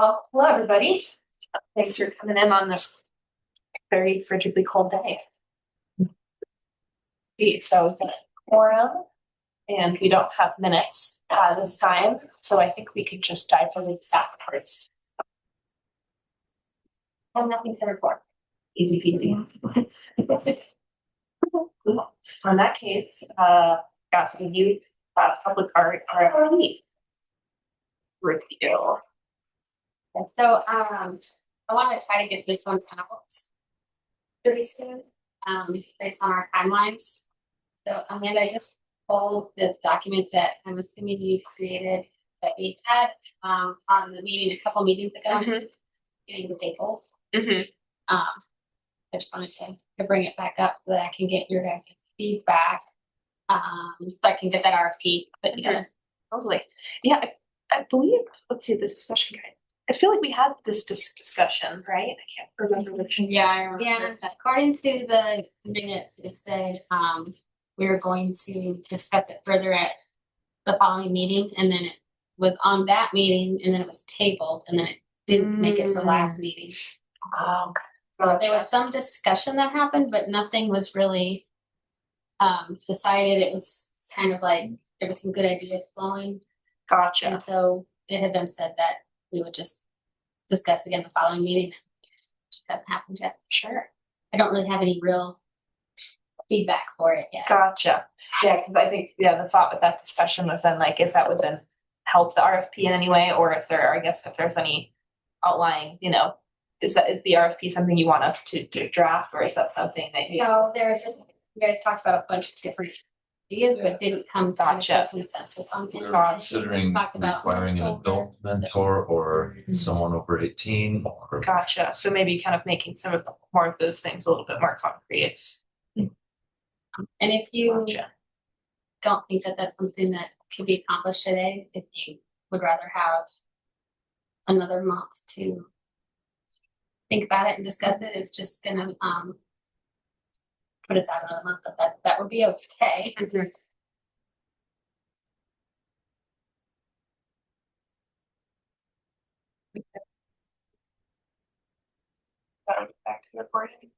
Well, hello everybody. Thanks for coming in on this very frigidly cold day. So we've got a quorum and we don't have minutes this time, so I think we could just dive into the staff reports. I have nothing to report. Easy peasy. In that case, got some youth public art RFP review. So I want to try to get this one out pretty soon, based on our timelines. So Amanda, I just pulled this document that I'm assuming you created that we had on the meeting a couple meetings ago, getting the tabled. I just wanted to bring it back up so that I can get your guys' feedback. So I can get that RFP put together. Totally. Yeah, I believe, let's see, the discussion guide. I feel like we had this discussion, right? I can't remember which. Yeah, I remember. Yeah, according to the minutes, it said we were going to discuss it further at the following meeting, and then it was on that meeting, and then it was tabled, and then it didn't make it to the last meeting. Oh, okay. So there was some discussion that happened, but nothing was really decided. It was kind of like there was some good ideas flowing. Gotcha. And so it had been said that we would just discuss again the following meeting. That happened yet. Sure. I don't really have any real feedback for it yet. Gotcha. Yeah, because I think the thought with that discussion was then like if that would then help the RFP in any way, or if there are, I guess if there's any outlying, is the RFP something you want us to draft, or is that something that No, there's just you guys talked about a bunch of different ideas, but didn't come to a consensus on it. We're considering requiring an adult mentor or someone over 18. Gotcha. So maybe kind of making some of more of those things a little bit more concrete. And if you don't think that that's something that could be accomplished today, if you would rather have another month to think about it and discuss it, it's just gonna put us out another month, but that would be okay. Back to the recording.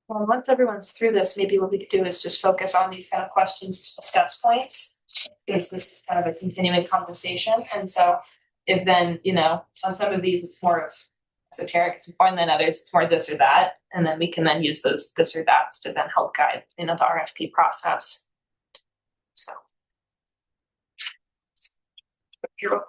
Well, once everyone's through this, maybe what we could do is just focus on these kind of questions, discuss points. Because this is kind of a continuing conversation. And so if then, on some of these it's more of esoteric, it's important than others, it's more this or that. And then we can then use those this or that's to then help guide, the RFP process. So you're welcome.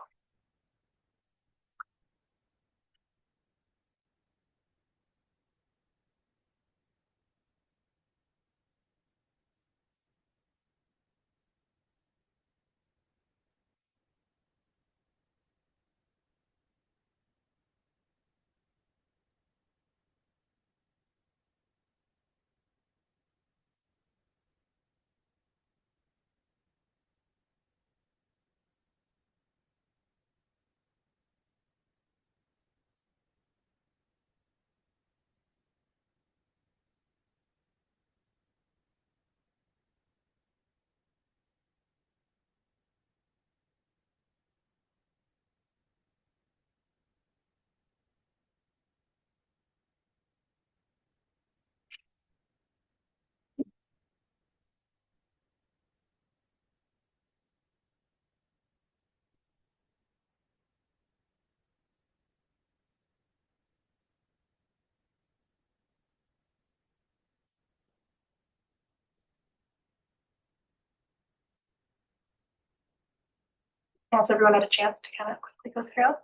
Has everyone had a chance to kind of quickly go through?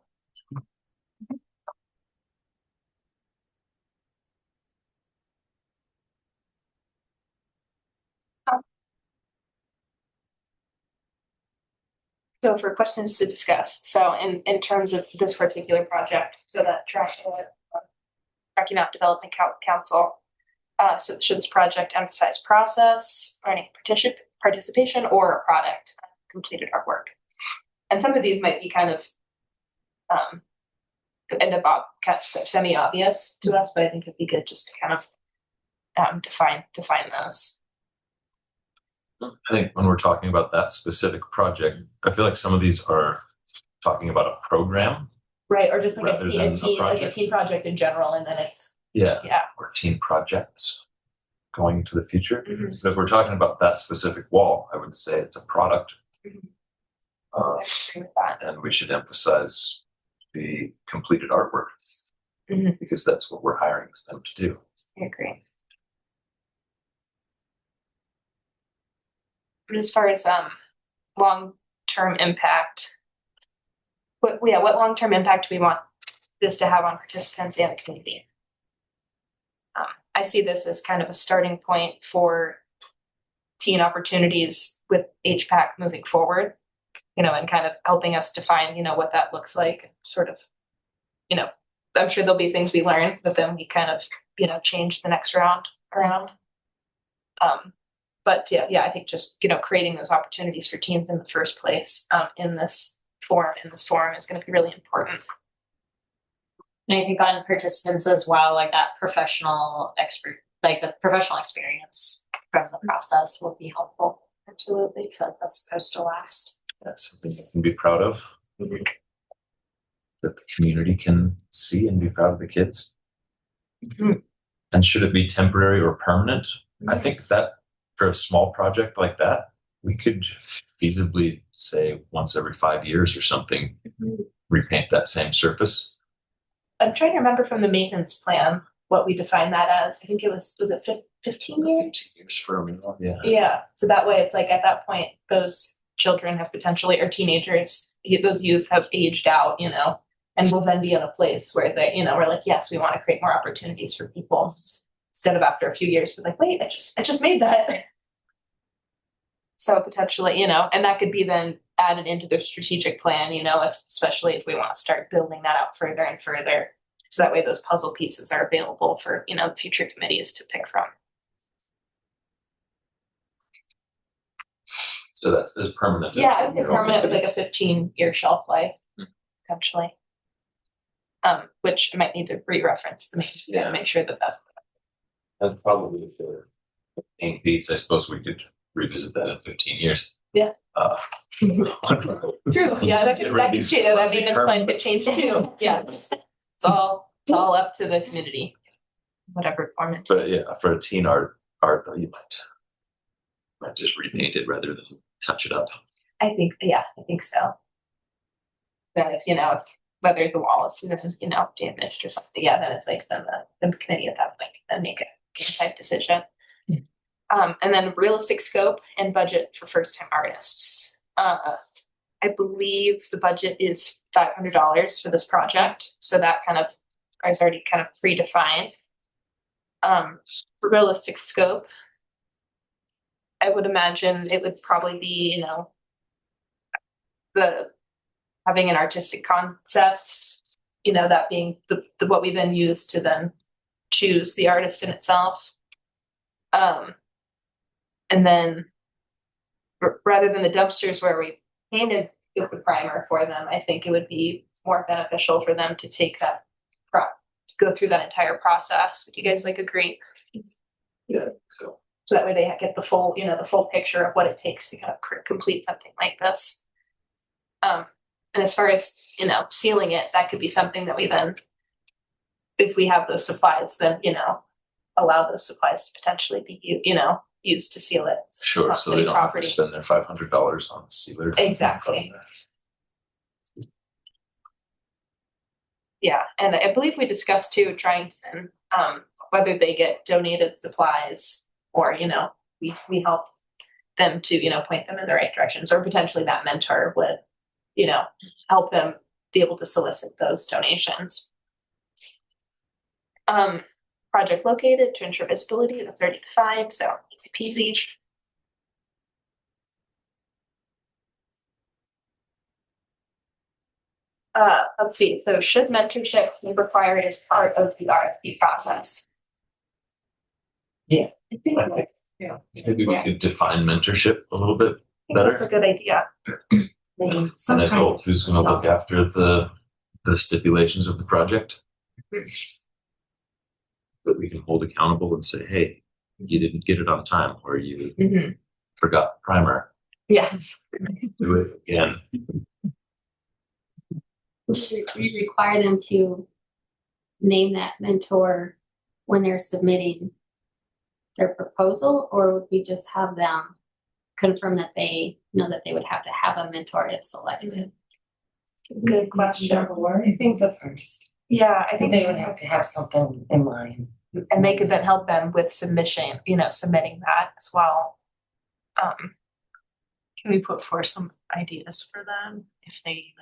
So for questions to discuss, so in terms of this particular project, so that tracking out development council, so should this project emphasize process or any participation or a product completed artwork? And some of these might be kind of end up kind of semi-obvious to us, but I think it'd be good just to kind of define those. I think when we're talking about that specific project, I feel like some of these are talking about a program. Right, or just like Rather than a teen project in general, and then it's Yeah. Yeah. Or teen projects going into the future. Mhm. So if we're talking about that specific wall, I would say it's a product. Mhm. Uh, I agree with that. and we should emphasize the completed artwork Mhm. because that's what we're hiring them to do. I agree. But as far as long-term impact, what long-term impact do we want this to have on participants and the community? I see this as kind of a starting point for teen opportunities with HPAC moving forward, and kind of helping us define, what that looks like, sort of, I'm sure there'll be things we learn, but then we kind of, change the next round around. But yeah, I think just, creating those opportunities for teens in the first place, in this forum is going to be really important. And I think on participants as well, like that professional experience from the process will be helpful. Absolutely. I feel like that's supposed to last. That's something they can be proud of. Mhm. That the community can see and be proud of the kids. Mhm. And should it be temporary or permanent? I Mhm. think that for a small project like that, we could feasibly say once every 5 years or something, Mhm. repaint that same surface. I'm trying to remember from the maintenance plan what we defined that as. I think it was it 15 years? 15 years for a renewal, yeah. Yeah. So that way it's like at that point, those children have potentially, or teenagers, those youth have aged out, and will then be in a place where they, we're like, yes, we want to create more opportunities for people. Instead of after a few years, we're like, wait, I just made that. So potentially, and that could be then added into their strategic plan, especially if we want to start building that out further and further. So that way those puzzle pieces are available for, future committees to pick from. So that's as permanent. Yeah, it would be permanent with like a 15-year shelf life, potentially. Which I might need to re-reference to make sure that That's probably the main piece. I suppose we could revisit that in 15 years. Yeah. True. Yeah, that could change. That maintenance plan could change too. Yeah. It's all up to the community, whatever form it takes. But yeah, for a teen art though, you might just repaint it rather than touch it up. I think so. But if whether the wall is damaged or something, then it's like then the committee at that point can then make a type decision. And then realistic scope and budget for first-time artists. I believe the budget is $500 for this project, so that kind of is already kind of predefined. For realistic scope, I would imagine it would probably be, the having an artistic concept, that being the what we then use to then choose the artist in itself. And then rather than the dumpsters where we painted with the primer for them, I think it would be more beneficial for them to take that go through that entire process. Would you guys agree? Yeah, so that way they get the full, the full picture of what it takes to kind of complete something like this. And as far as, sealing it, that could be something that we then, if we have those supplies, then, allow those supplies to potentially be, used to seal it. Sure, so they don't have to spend their $500 on the sealer. Exactly. Yeah, and I believe we discussed too, trying to whether they get donated supplies or, we help them to, point them in the right directions, or potentially that mentor would, help them be able to solicit those donations. Project located to ensure visibility, that's already defined, so easy peasy. Let's see, so should mentorship be required as part of the RFP process? Maybe we could define mentorship a little bit better. That's a good idea. An adult who's going to look after the stipulations of the project. That we can hold accountable and say, hey, you didn't get it on time, or you forgot the primer. Yeah. Do it again. We require them to name that mentor when they're submitting their proposal, or would we just have them confirm that they know that they would have to have a mentor if selected? Good question. I think the first. Yeah, I think They would have to have something in mind. and they could then help them with submitting that as well. Can we put forth some ideas for them if they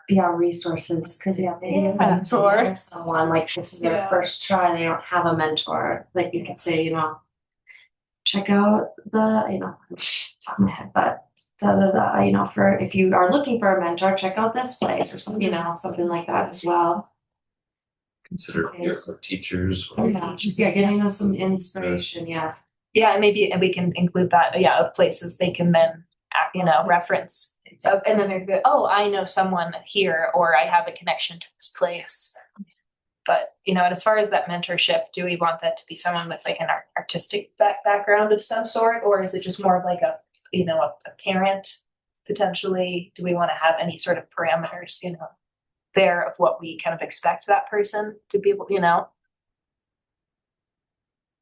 Resources, because they Yeah, mentor someone, like this is their Yeah. first try, they don't have a mentor. Like you could say, check out the, top of my head, but for if you are looking for a mentor, check out this place or something, something like that as well. Consider your teachers. Getting us some inspiration. and we can include that of places they can then reference. So, and then they're good, oh, I know someone here, or I have a connection to this place. But and as far as that mentorship, do we want that to be someone with like an artistic background of some sort, or is it just more of like a parent potentially? Do we want to have any sort of parameters there of what we kind of expect that person to be able?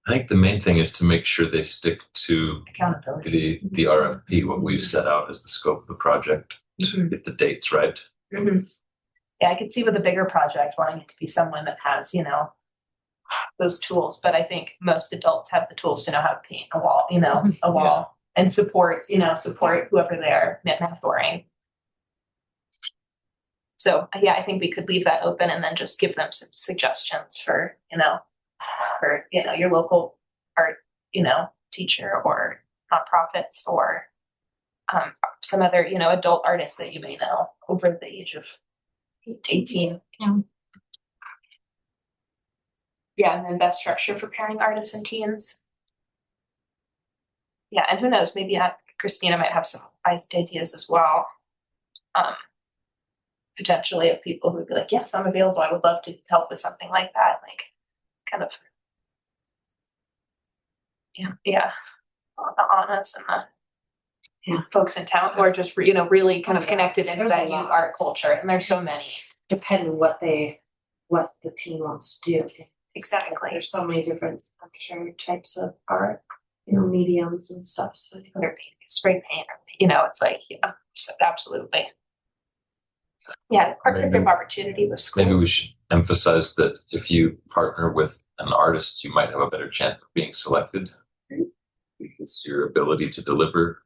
I think the main thing is to make sure they stick to Accountability. the RFP, what we've set out as the scope of the project, get the dates right. Yeah, I could see with a bigger project wanting it to be someone that has, those tools. But I think most adults have the tools to know how to paint a wall, and support whoever they're mentoring. So I think we could leave that open and then just give them some suggestions for your local art, teacher or nonprofits or some other, adult artists that you may know over the age of 18. And then best structure for pairing artists and teens. Yeah, and who knows, maybe Christina might have some ideas as well. Potentially of people who would be like, yes, I'm available. I would love to help with something like that. Like kind of on us and the folks in town who are just really kind of connected into that youth art culture. And there's so many. Depending what the team wants to do. Exactly. There's so many different, I'm sure, types of art, mediums and stuff. So spray paint, it's like, so absolutely. Yeah, partnership opportunity with schools. Maybe we should emphasize that if you partner with an artist, you might have a better chance of being selected because your ability to deliver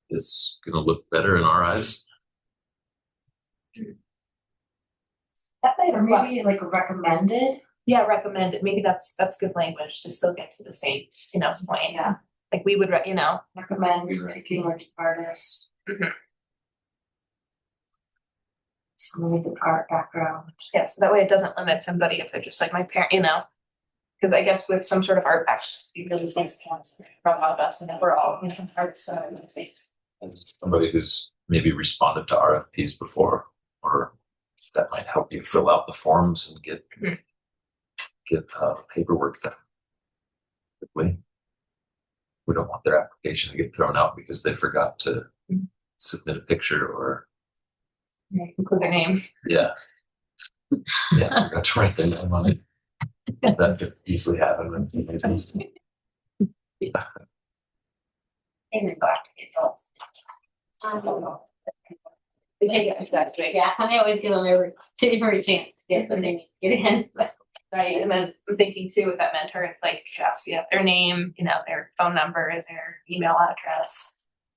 is going to look better in our eyes. That might or maybe like recommended. Yeah, recommended. Maybe that's good language to still get to the same, point. Yeah. Like we would, recommend picking like artists. Someone with an art background. Yeah, so that way it doesn't limit somebody if they're just like my parent, because I guess with some sort of art background, you really think from a lot of us, and we're all arts. And somebody who's maybe responded to RFPs before, or that might help you fill out the forms and get paperwork done quickly. We don't want their application to get thrown out because they forgot to submit a picture or include their name. Yeah, I forgot to write their name on it. That could easily happen. And then go after the adults. Yeah, and I always give them every chance to get when they get in. But Right, and then I'm thinking too with that mentor, it's like ask their name, their phone number, their email address.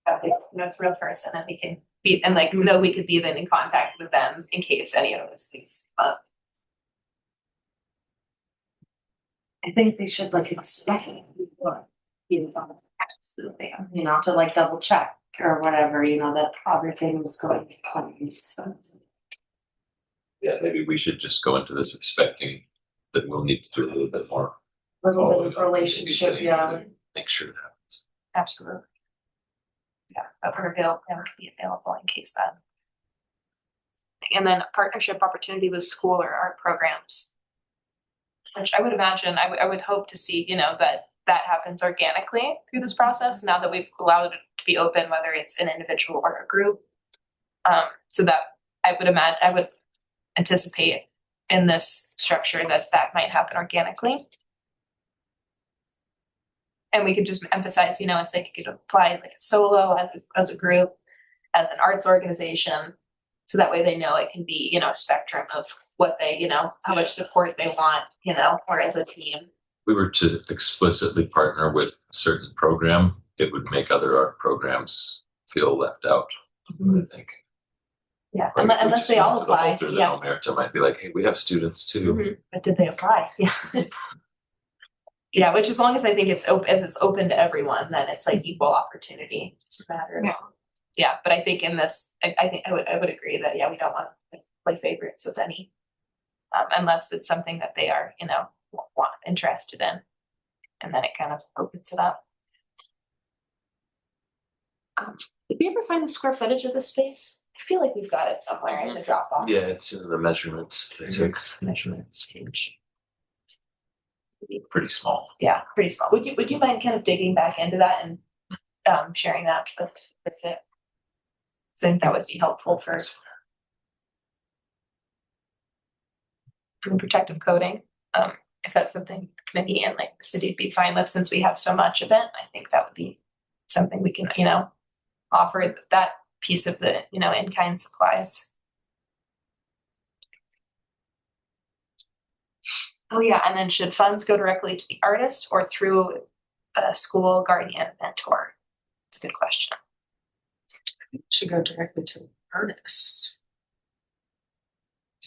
It's a real person, and we can and like know we could be then in contact with them in case any of those things come up. I think they should like expect before, absolutely, to like double check or whatever, that everything is going to plan. So Yeah, maybe we should just go into this expecting that we'll need to do a little bit more. little bit of following up, relationship, babysitting yeah. to Make sure it happens. Absolutely. Yeah, but we're available, could be available in case that. And then partnership opportunity with school or art programs. Which I would imagine, I would hope to see, that happens organically through this process now that we've allowed it to be open, whether it's an individual or a group. So that I would anticipate in this structure that might happen organically. And we could just emphasize, it's like you could apply like a solo as a group, as an arts organization. So that way they know it can be, a spectrum of what they, how much support they want, or as a team. If we were to explicitly partner with a certain program, it would make other art programs feel left out, I think. Yeah, Like if we unless just they all went to the apply. Holter, then Yeah. Omerta might be like, hey, we have students too. Mhm. But did they apply? Yeah. Yeah, which as long as I think it's open, as it's open to everyone, then it's like equal opportunity. It's just a matter of, yeah. But I think in this, I think I would agree that we don't want to play favorites with any, unless it's something that they are interested in, and then it kind of opens it up. Did we ever find the square footage of the space? I feel like we've got it somewhere in the Dropbox. Yeah, it's in the measurements they took. Measurements change. Pretty small. Yeah, pretty small. Would you mind kind of digging back into that and sharing that with it? So I think that would be helpful for protective coding. If that's something the committee and like the city would be fine with, since we have so much of it, I think that would be something we can, offer that piece of the, in-kind supplies. Oh yeah, and then should funds go directly to the artist or through a school guardian mentor? It's a good question. It should go directly to the artist.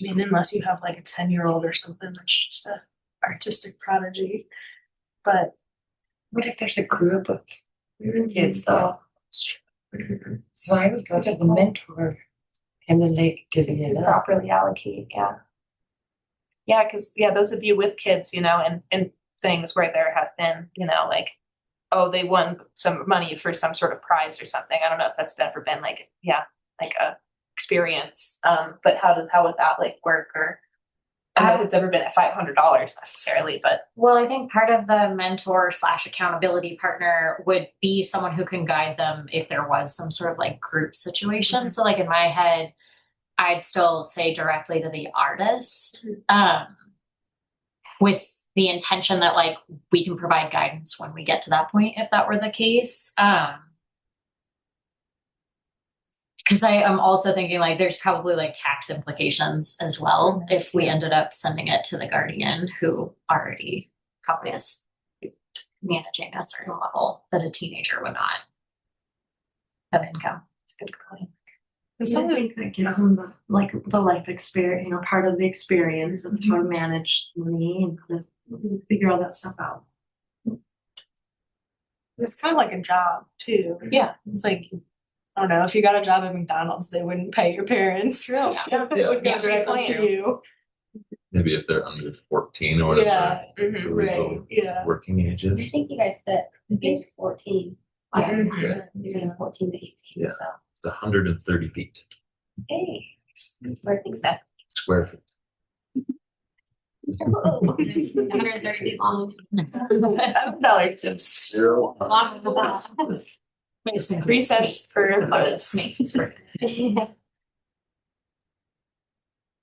I mean, unless you have like a 10-year-old or something that's just a artistic prodigy. But what if there's a group of kids though? So I would go to the mentor and then they divvy it up. Properly allocate, yeah. Yeah, because those of you with kids, and things where there have been, like, oh, they won some money for some sort of prize or something. I don't know if that's ever been like a experience. But how would that like work? Or I don't know if it's ever been at $500 necessarily, but well, I think part of the mentor / accountability partner would be someone who can guide them if there was some sort of like group situation. Mm-hmm. So like in my head, I'd still say directly to the artist, with the intention that like we can provide guidance when we get to that point, if that were the case. Because I am also thinking like there's probably like tax implications as well if we ended up sending it to the guardian who already probably is managing a certain level that a teenager would not have income. It's a good point. I think that gives them the life experience, part of the experience of how to manage money and how to figure all that stuff out. it's kind of like a job too. Yeah. It's like, I don't know, if you got a job at McDonald's, they wouldn't pay your parents. True. It would go directly to you. Maybe if they're under 14 or whatever. Yeah. the legal Yeah. Working I ages. think you guys said the age of 14. Yeah. Between 14 to 18. Yeah. So It's 130 feet. Hey, where things at? Square feet. 130 feet long. $1 tips. Zero. 3 cents per foot. Snakes.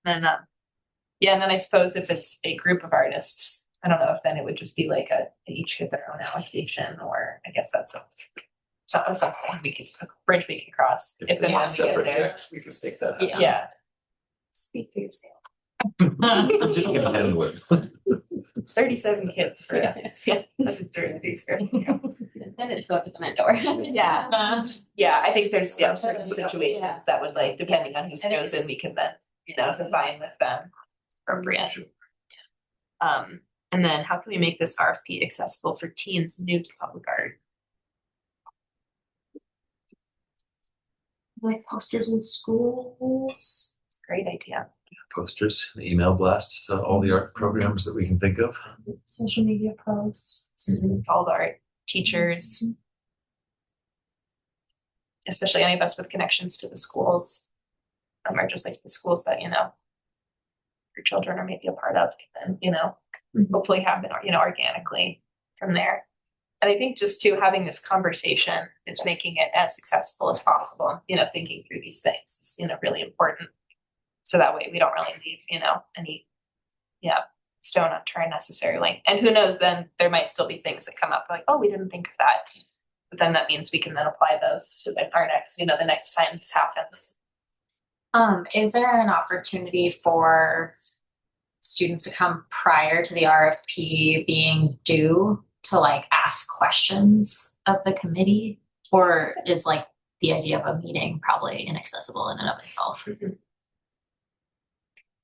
And and then I suppose if it's a group of artists, I don't know if then it would just be like they each get their own allocation, or I guess that's a bridge we can cross If if they and want when we get separate there. text, we can take that out. Yeah. Speak for yourself. Virginia Hamlet. 37 kids for that's 30 square. to go to the mentor. Yeah. Yeah, I think there's certain situations that would like, depending on who's chosen, we can then, define with them appropriate. And then how can we make this RFP accessible for teens new to public art? Like posters in schools. Great idea. Posters, email blasts to all the art programs that we can think of. Social media posts. All the art teachers, especially any of us with connections to the schools, or just like the schools that, your children are maybe a part of, and, hopefully happen, organically from there. And I think just too, having this conversation is making it as accessible as possible, thinking through these things is, really important. So that way we don't really leave, any, stone unturned necessarily. And who knows, then there might still be things that come up like, oh, we didn't think of that. But then that means we can then apply those to our next, the next time this happens. Is there an opportunity for students to come prior to the RFP being due to like ask questions of the committee? Or is like the idea of a meeting probably inaccessible in and of itself?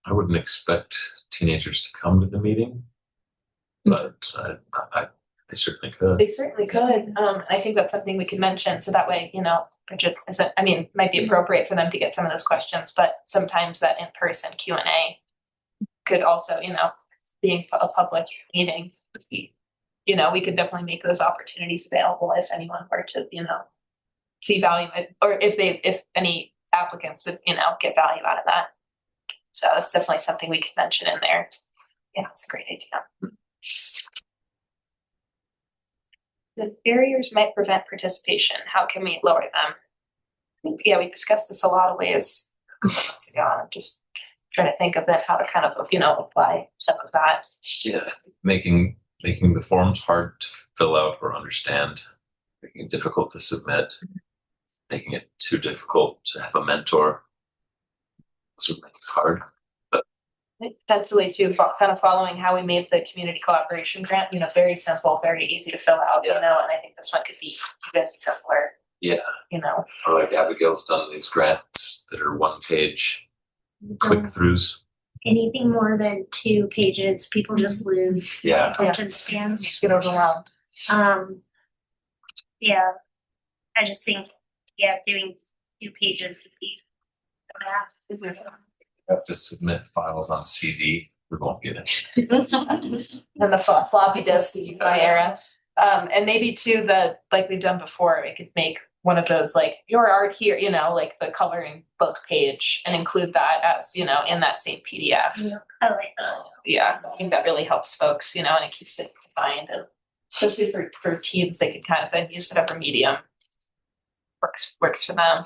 I wouldn't expect teenagers to come to the meeting, but they certainly could. They certainly could. I think that's something we can mention. So that way, Bridget isn't, might be appropriate for them to get some of those questions, but sometimes that in-person Q&A could also, being a public meeting, we could definitely make those opportunities available if anyone were to, see value in, or if any applicants would, get value out of that. So that's definitely something we could mention in there. Yeah, it's a great idea. The barriers might prevent participation. How can we lower them? Yeah, we discussed this a lot of ways months ago. I'm just trying to think of that, how to kind of, apply some of that. Yeah, making the forms hard to fill out or understand, making it difficult to submit, making it too difficult to have a mentor. Those would make it hard. That's really too, kind of following how we made the community collaboration grant, very simple, very easy to fill out, and I think this one could be even simpler. Yeah. Or like Abigail's done these grants that are 1-page click-throughs. Anything more than 2 pages, people just lose attention spans. Get overwhelmed. Yeah, I just think, doing 2 pages would be. Have to submit files on CD. We won't get it. And the floppy disk era. And maybe too, like we've done before, we could make one of those like your art here, like the coloring book page, and include that as, in that same PDF. Yeah, I like that. Yeah, I think that really helps folks, and it keeps it defined, and especially for teens, they can kind of then use whatever medium works for them.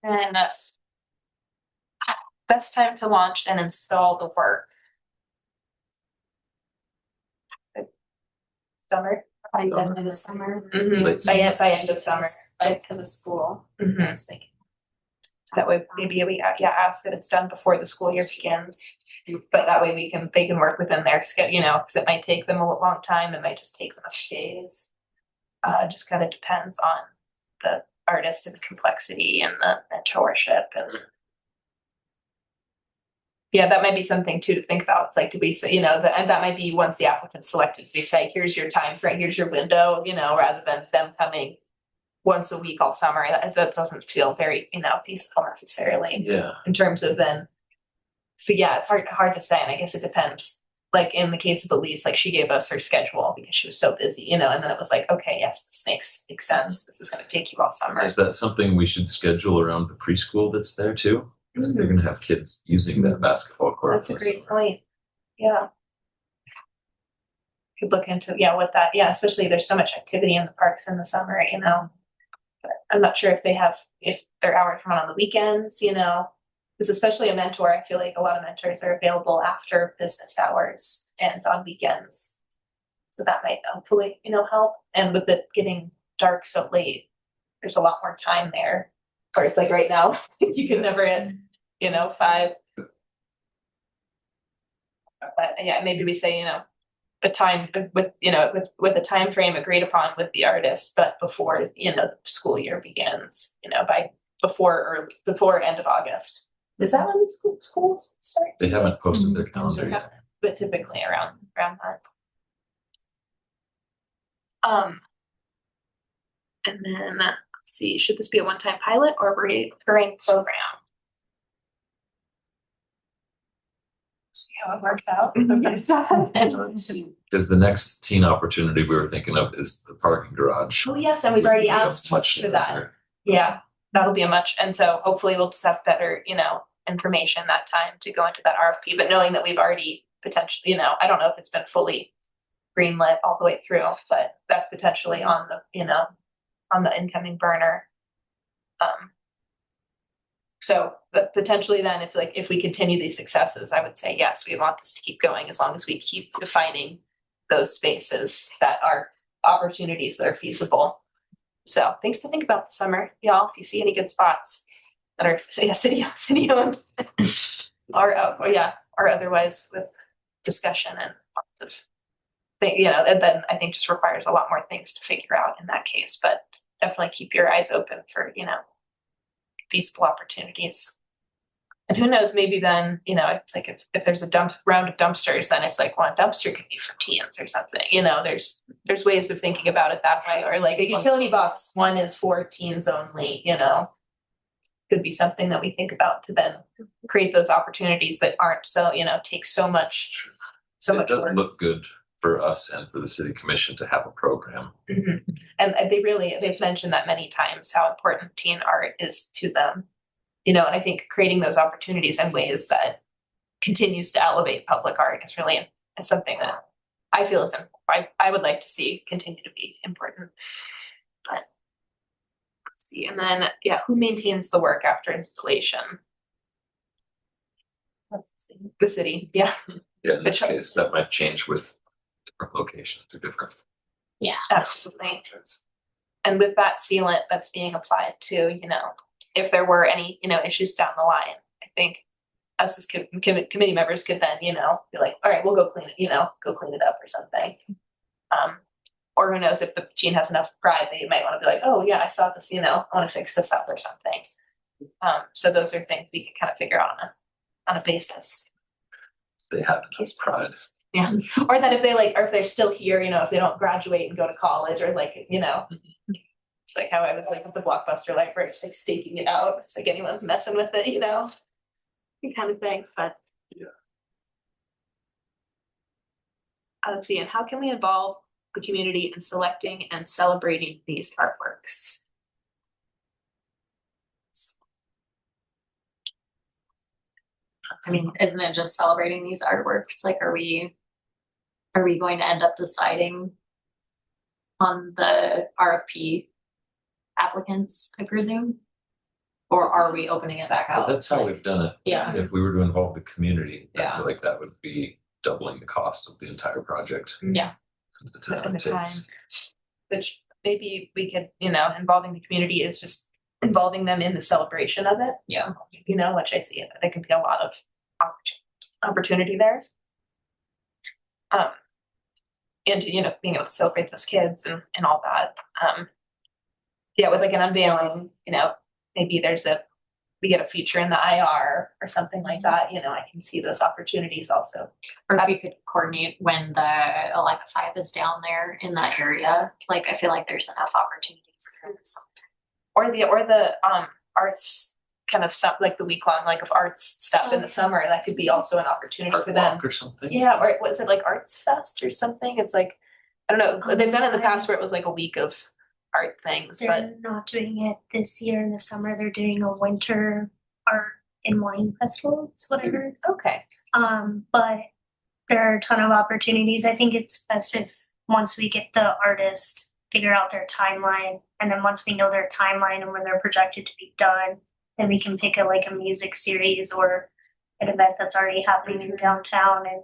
And best time to launch and install the work. Summer. By the end of the summer. Mm-hmm. By end of summer. Because of school. Mm-hmm. I was thinking. That way, maybe we ask that it's done before the school year begins. But that way they can work within their schedule, because it might take them a long time. It might just take them a few days. Just kind of depends on the artist and the complexity and the mentorship, and that might be something too to think about. It's like, do we say, and that might be once the applicant's selected, we say, here's your time frame, here's your window, rather than them coming once a week all summer. That doesn't feel very, feasible necessarily. Yeah. In terms of then, so it's hard to say, and I guess it depends. Like in the case of Elise, like she gave us her schedule because she was so busy, and then it was like, okay, yes, this makes sense. This is going to take you all summer. Is that something we should schedule around the preschool that's there too? Because they're going to have kids using that basketball court. That's a great point. Yeah. Could look into what that especially there's so much activity in the parks in the summer, But I'm not sure if their hours run on the weekends, because especially a mentor, I feel like a lot of mentors are available after business hours and on weekends. So that might hopefully, help. And with it getting dark so late, there's a lot more time there. or it's like right now, you can never hit, 5. But yeah, maybe we say, a time with a time frame agreed upon with the artist, but before, the school year begins, by before end of August. Is that when the schools start? They haven't posted their calendar yet. But typically around that. And then let's see, should this be a one-time pilot or a recurring program? See how it works out. Because the next teen opportunity we were thinking of is the parking garage. Oh yes, and we've already Which would be a asked much for that. larger- Yeah, that'll be and so hopefully we'll just have better, information that time to go into that RFP, but knowing that we've already potentially, I don't know if it's been fully greenlit all the way through, but that's potentially on the, on the incoming burner. So but potentially then if we continue these successes, I would say, yes, we want this to keep going as long as we keep defining those spaces that are opportunities that are feasible. So things to think about this summer, y'all, if you see any good spots that are city owned or otherwise with discussion and lots of things, and then I think just requires a lot more things to figure out in that case, but definitely keep your eyes open for, feasible opportunities. And who knows, maybe then, it's like if there's a round of dumpsters, then it's like one dumpster could be for teens or something. There's ways of thinking about it that way. Or like a utility box, one is for teens only, could be something that we think about to then create those opportunities that aren't so, take so much It doesn't work. look good for us and for the city commission to have a program. Mm-hmm. And they've mentioned that many times how important teen art is to them. And I think creating those opportunities in ways that continues to elevate public art is really is something that I feel is I would like to see continue to be important. But let's see, and then who maintains the work after installation? Let's see. The city, Yeah, in this case, that might change with different locations or different. Yeah, absolutely. And with that sealant that's being applied to, if there were any, issues down the line, I think us as committee members could then, be like, all right, we'll go clean it, go clean it up or something. Or who knows, if the teen has enough pride, they might want to be like, oh yeah, I saw this, I want to fix this up or something. So those are things we can kind of figure out on a basis. They have enough pride. Yeah. Or that if they or if they're still here, if they don't graduate and go to college or it's like how I was with the Blockbuster library, it's like staking it out. It's like anyone's messing with it, kind of thing. But yeah. Let's see, and how can we involve the community in selecting and celebrating these artworks? I mean, isn't it just celebrating these artworks? Like, are we going to end up deciding on the RFP applicants, I presume? Or are we opening it back out? That's how we've done it. Yeah. If we were to involve the community, I Yeah. feel like that would be doubling the cost of the entire project. Yeah. The time And it the time. takes. Which maybe we could, involving the community is just involving them in the celebration of it. Yeah. Which I see there can be a lot of opportunity there. And being able to celebrate those kids and all that. With like an unveiling, maybe we get a feature in the IR or something like that, I can see those opportunities also. Or if we could coordinate when the Alika 5 is down there in that area. Like, I feel like there's enough opportunities there. Or the arts kind of stuff, like the week long, like of arts stuff in the summer, that could be also an opportunity Art for them. walk or something. Yeah, or was it like Arts Fest or something? It's like, I don't know, they've done it in the past where it was like a week of art things, but They're not doing it this year in the summer. They're doing a winter art and wine festival, is what I heard. okay. But there are a ton of opportunities. I think it's best if once we get the artist, figure out their timeline, and then once we know their timeline and when they're projected to be done, then we can pick a music series or an event that's already happening in downtown and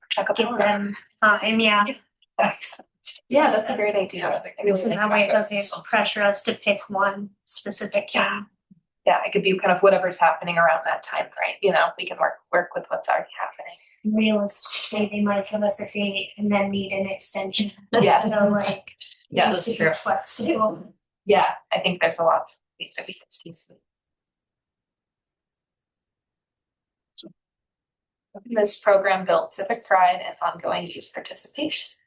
Check up give on them time. Yeah. Yeah, that's a great idea. So that way it doesn't pressure us to pick one specific thing. yeah, it could be kind of whatever's happening around that time frame. You know, we can work with what's already happening. Realistically, they might give us a date and then need an extension. Yeah. So like, Yeah, it's super flexible. Yeah, I think there's a lot that we can use. This program built civic pride and ongoing youth participation.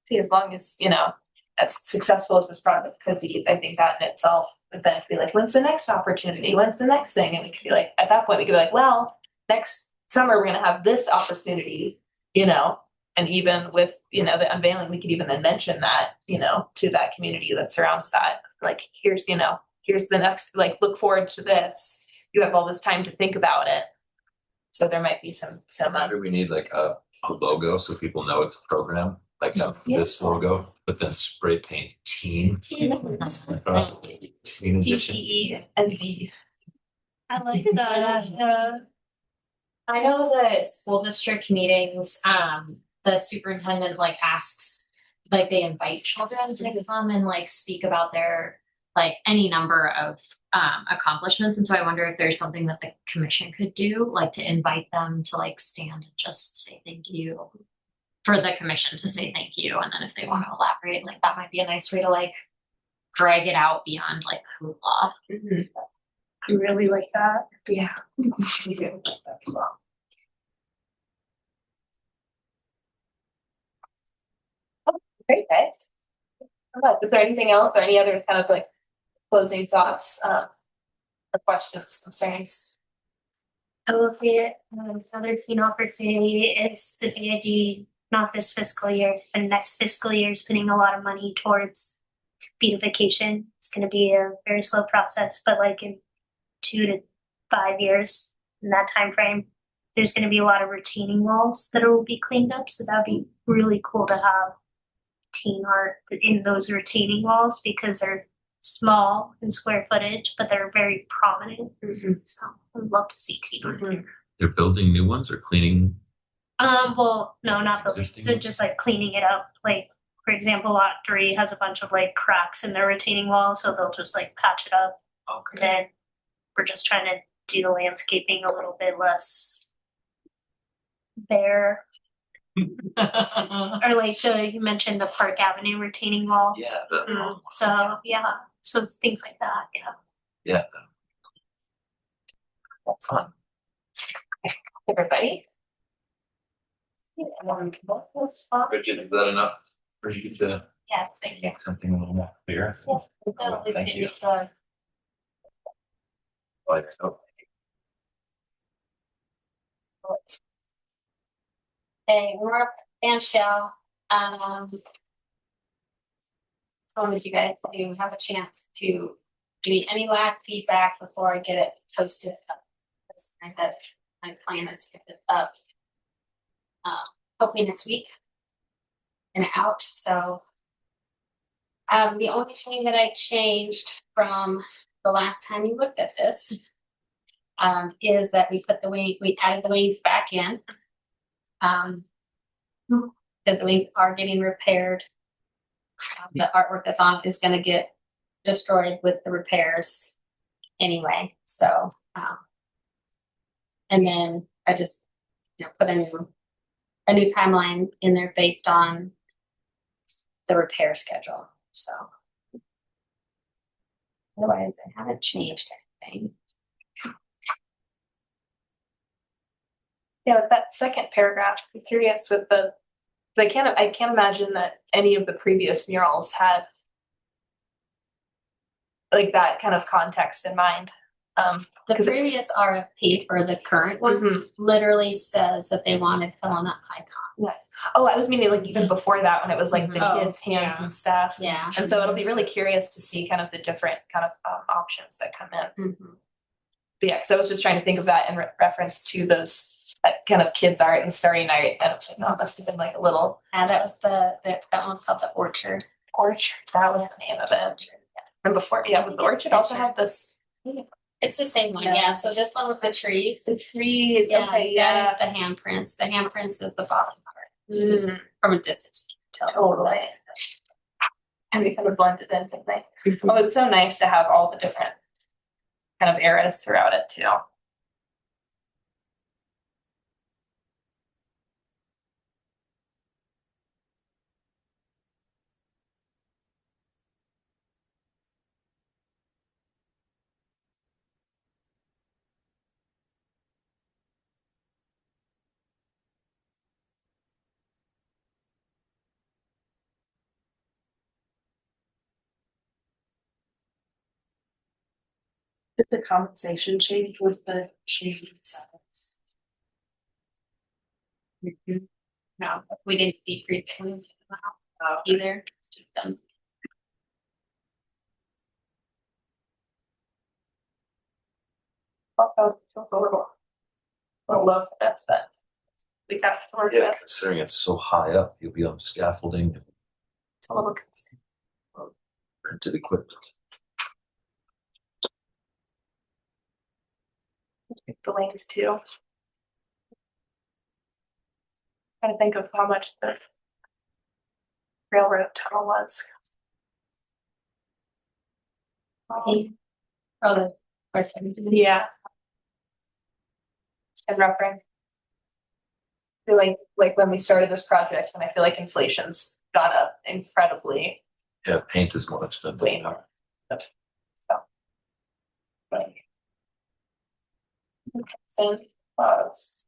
See, as long as, you know, as successful as this project could be, I think that in itself would then be like, when's the next opportunity? When's the next thing? And we could be like, at that point, we could be like, well, next summer we're gonna have this opportunity, you know, and even with, you know, the unveiling, we could even then mention that, you know, to that community that surrounds that. Like, here's, you know, here's the next, like, look forward to this. You have all this time to think about it. So there might be some Maybe we need like a logo so people know it's a program, like this logo, but then spray paint teen across the teen edition. TPE and Z. I like that. I know the school district meetings, the superintendent like asks, like they invite children to come and like speak about their like any number of accomplishments. And so I wonder if there's something that the commission could do, like to invite them to like stand and just say thank you, for the commission to say thank you. And then if they want to elaborate, like that might be a nice way to like drag it out beyond like hoopla. Mm-hmm. I really like that. Yeah. We do like that as well. Oh, great, guys. Is there anything else or any other kind of like closing thoughts or questions, concerns? I will say it. Another keen opportunity is the BID, not this fiscal year, but next fiscal year is putting a lot of money towards beautification. It's going to be a very slow process, but like in 2 to 5 years, in that time frame, there's going to be a lot of retaining walls that will be cleaned up. So that'd be really cool to have teen art in those retaining walls because they're small in square footage, but they're very prominent. Mm-hmm. So I'd love to see teen art there. They're building new ones or cleaning. Well, no, not building. Existing So ones? just like cleaning it up. Like, for example, lot 3 has a bunch of like cracks in their retaining wall, so they'll just like patch it up. And Okay. then we're just trying to do the landscaping a little bit less bare. Or like you mentioned the Park Avenue retaining wall. Yeah. So yeah, so it's things like that. Yeah. Yeah. That's fun. Everybody? Bridget, is that enough for you to Yeah, thank you. make something a little more clear? Thank you. Like, oh, Hey, we're up and shell. So did you guys do have a chance to give me any last feedback before I get it posted up? I had my plan is to get it up hopefully next week and out. So the only thing that I changed from the last time you looked at this is that we added the wings back in. That the wings are getting repaired. The artwork that's on it is going to get destroyed with the repairs anyway. So, and then I just put a new timeline in there based on the repair schedule. So, otherwise, I haven't changed anything. Yeah, with that second paragraph, I'm curious with the, because I can't imagine that any of the previous murals had like that kind of context in mind. The previous RFP for the current one literally says that they wanted Helena icon. Yes. Oh, I was meaning like even before that when it was like the Oh, kids' hands yeah. and stuff. Yeah. And so it'll be really curious to see kind of the different kind of options that come in. But yeah, because I was just trying to think of that in reference to those kind of kids art and Starry Night, and I was like, no, it must have been like a little. And that was that one's called the Orchard. Orchard. That was the name of it. And before, yeah, was the Orchard also have this? It's the same one, Yeah. yeah. So this one with the trees. The trees. Yeah, Okay, that yeah. is the handprints. The handprints is the bottom part. Mm. Just from a distance, you can tell. Totally. And we kind of blended in, didn't they? Oh, it's so nice to have all the different kind of eras throughout it too. Did the compensation change with the changing size? No, we didn't decrease it either. It's just That was a little low for this, but we got to work Yeah, with. considering it's so high up, you'll be on scaffolding, It's a little concerned. printed equipment. The lanes too. Trying to think of how much the railroad tunnel was. Oh, the person. Yeah. And reference. I feel like when we started this project, and I feel like inflation's gone up incredibly. Yeah, paint is more expensive. Way more. So. But. Okay, so was.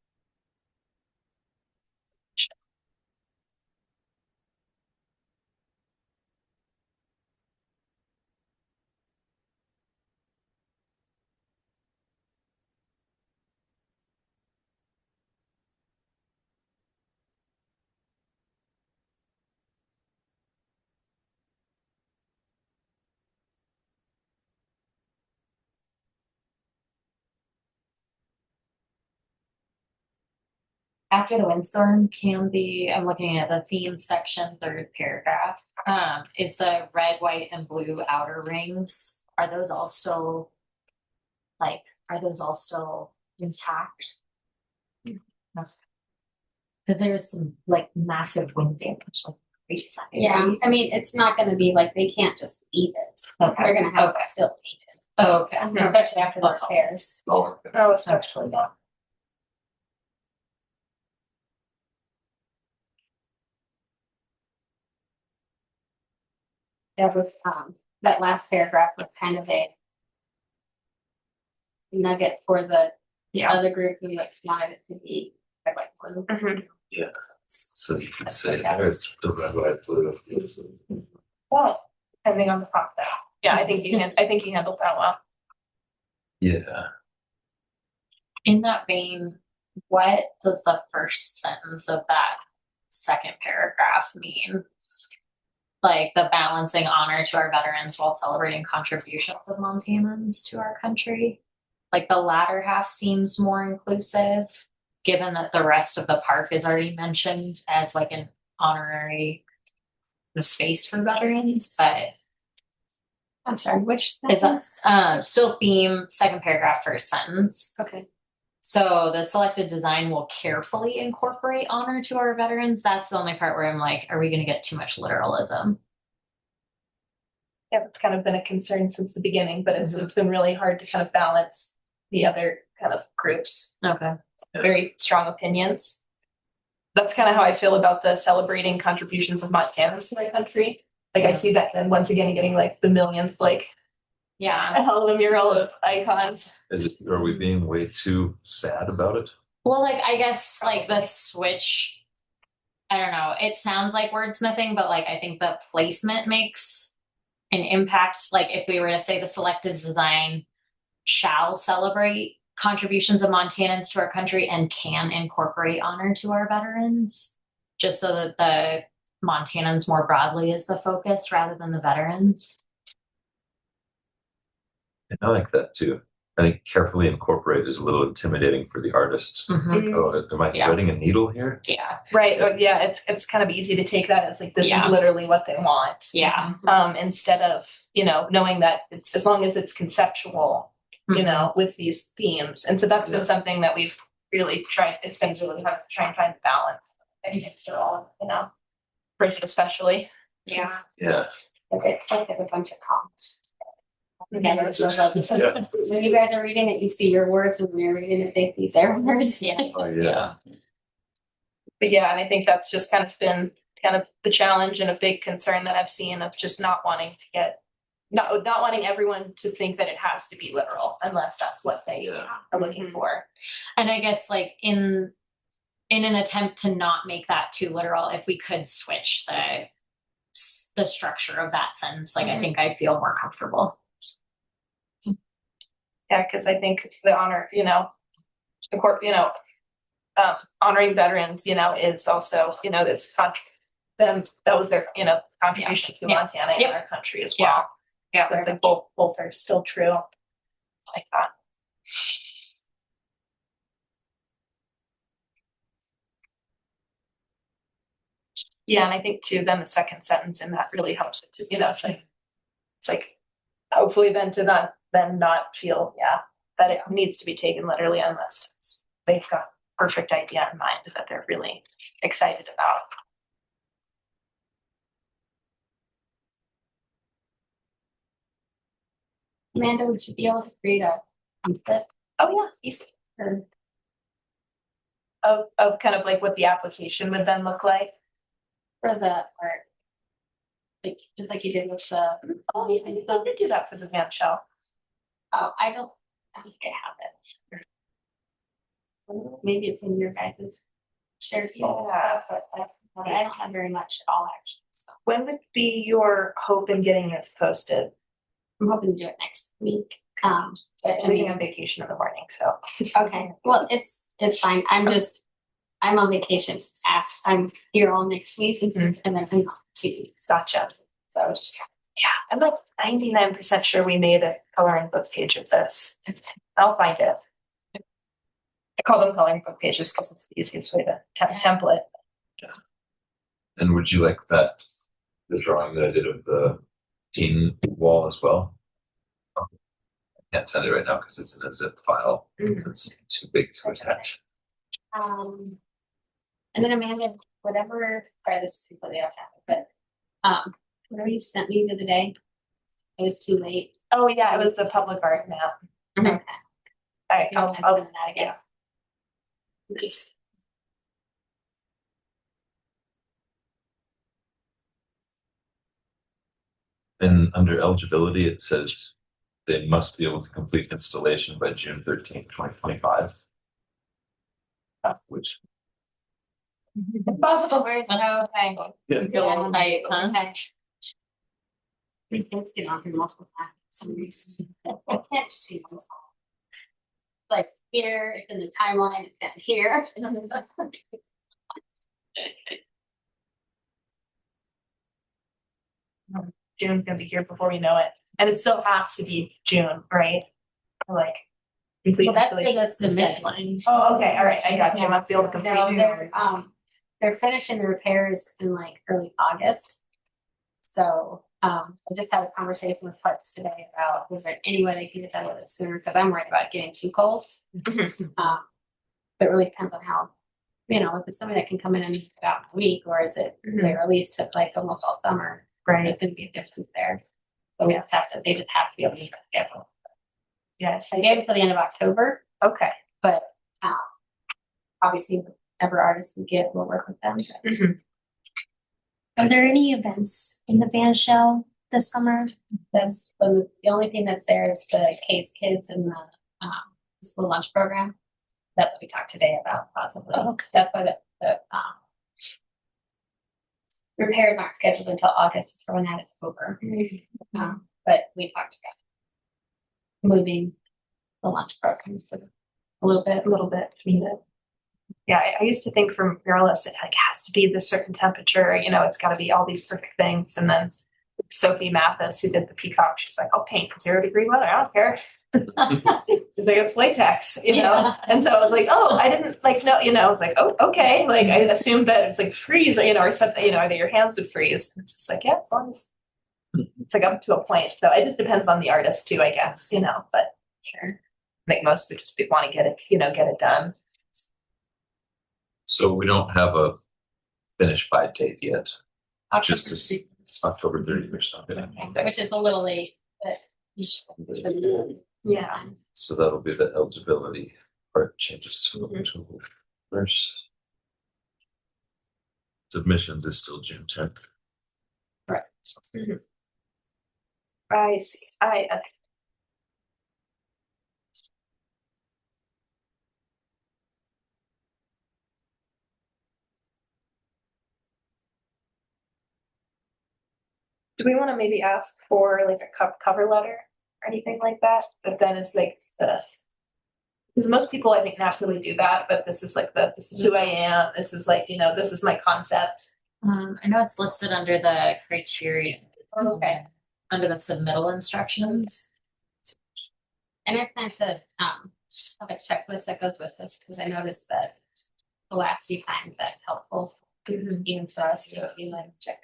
After the windstorm, I'm looking at the theme section, third paragraph. Is the red, white, and blue outer rings, are those all still intact? No. But there's some like massive wind damage, like crazy stuff. Yeah, I mean, it's not gonna be like, they can't just leave it. Okay. They're gonna have to Okay. still paint it, Oh, okay. especially after those tears. Oh, Oh, especially that. That was, that last paragraph was kind of a nugget for the other group who like wanted it to be red, white, blue. Mhm. yeah. So you could say there's the red, white, blue. Well, depending on the concept. Yeah, I think you handled that well. Yeah. In that vein, what does the first sentence of that second paragraph mean? Like the balancing honor to our veterans while celebrating contributions of Montanans to our country. Like the latter half seems more inclusive, given that the rest of the park is already mentioned as like an honorary space for veterans. But I'm sorry, which is sentence? that still theme, second paragraph, first sentence. Okay. So the selected design will carefully incorporate honor to our veterans. That's the only part where I'm like, are we going to get too much literalism? Yeah, that's kind of been a concern since the beginning, but it's been really hard to kind of balance the other kind of groups. Okay. Very strong opinions. That's kind of how I feel about the celebrating contributions of Montanans to my country. Like I see that then once again getting like the millionth like Yeah. Helena mural of icons. Are we being way too sad about it? Well, like I guess like the switch, I don't know. It sounds like wordsmithing, but like I think the placement makes an impact. Like if we were to say the selected design shall celebrate contributions of Montanans to our country and can incorporate honor to our veterans, just so that the Montanans more broadly is the focus rather than the veterans. And I like that too. I think carefully incorporate is a little intimidating for the artist. Mhm. Oh, am I Yeah. threading a needle here? Yeah. Right. Yeah, it's kind of easy to take that as like this Yeah. is literally what they want. Yeah. Instead of, knowing that it's as long as it's conceptual, with these themes. And so that's been something that we've really tried. It's been really hard to try and find the balance. I think it's all, Bridget especially. Yeah. Yeah. It's like a bunch of comps. Yeah. When you guys are reading it, you see your words. When you're reading it, they see their words. Yeah. Oh, yeah. But yeah, and I think that's just kind of been kind of the challenge and a big concern that I've seen of just not wanting to get not wanting everyone to think that it has to be literal unless that's what they are looking for. And I guess like in an attempt to not make that too literal, if we could switch the structure of that sentence, like I think I'd feel more comfortable. Yeah, because I think the honor, the court, honoring veterans, is also, this then that was their, contribution to Montana and our country as well. Yeah. So I think both are still true like that. Yeah, and I think too, then the second sentence in that really helps it to, it's like hopefully then to not feel, that it needs to be taken literally unless they've got perfect idea in mind that they're really excited about. Amanda, would you be able to create a template Oh yeah, easy. Of kind of like what the application would then look like. for the art? Like just like you did with the Oh, you can do that for the van shell. I don't think I have it. Maybe it's in your guys' shared folder, but I don't have very much at all actually. So When would be your hope in getting this posted? I'm hoping to do it next week. But I'm being on vacation in the morning, so. okay. Well, it's fine. I'm on vacation. I'm here all next week, and then I'm on 2 weeks. Gotcha. So I was just I'm like 99% sure we made a coloring book page of this. I'll find it. I call them coloring book pages because it's the easiest way to template. And would you like the drawing that I did of the teen wall as well? I can't send it right now because it's in a zip file. It's too big to attach. and then Amanda, whatever. Sorry, this is completely off topic, but whatever you sent me the other day, it was too late. Oh yeah, it was the public art map. Okay. I'll I'll send that again. Nice. And under eligibility, it says they must be able to complete installation by June 13th, 2025. Which Impossible. Where's no time? Yeah. Okay. These things get on here multiple times for some reason. I can't just see this. Like here, it's in the timeline, it's down here. June's gonna be here before we know it, and it still has to be June, right? Like complete. Well, that's for the submission. Oh, okay, all right, I got you. I must be able to complete. No, they're finishing the repairs in like early August. So I just had a conversation with Parks today about was there any way they could get done with it sooner? Because I'm worried about getting too cold. But it really depends on how, if it's somebody that can come in about a week, or is it their release took like almost all summer. Right. There's gonna be a difference there. So they just have to be able to meet the schedule. Yeah. I gave it till the end of October, Okay. but obviously whatever artists we get, we'll work with them. Are there any events in the band shell this summer? That's the only thing that's there is the Case Kids and the school lunch program. That's what we talked today about possibly. Oh, okay. That's why the repairs aren't scheduled until August. It's for when that is over. But we talked about moving the lunch program for a little bit. Yeah, I used to think from Mirrorless it like has to be this certain temperature, it's got to be all these perfect things. And then Sophie Mathis, who did the Peacock, she's like, "I'll paint 0-degree weather. I don't care." It's latex, Yeah. And so I was like, "Oh, I didn't no." I was like, "Oh, okay." Like I assumed that it was like freeze, or something, that your hands would freeze. It's just like, yeah, as long as it's like up to a point. So it just depends on the artist too, I guess. But Sure. I think most would just want to get it done. So we don't have a finish by date yet. Just to see. It's October 30th or something. which is a little late, but you should. Yeah. So that'll be the eligibility part changes to October 1st. Submissions is still June 10th. I see. Okay. Do we want to maybe ask for like a cover letter or anything like that? But then it's like this. Because most people I think naturally do that, but this is like this is who I am. This is like, this is my concept. I know it's listed under the criteria. Okay. Under the submittal instructions. And I plan to have a checklist that goes with this, because I noticed that the last few times that's helpful, even for us just to be like, check.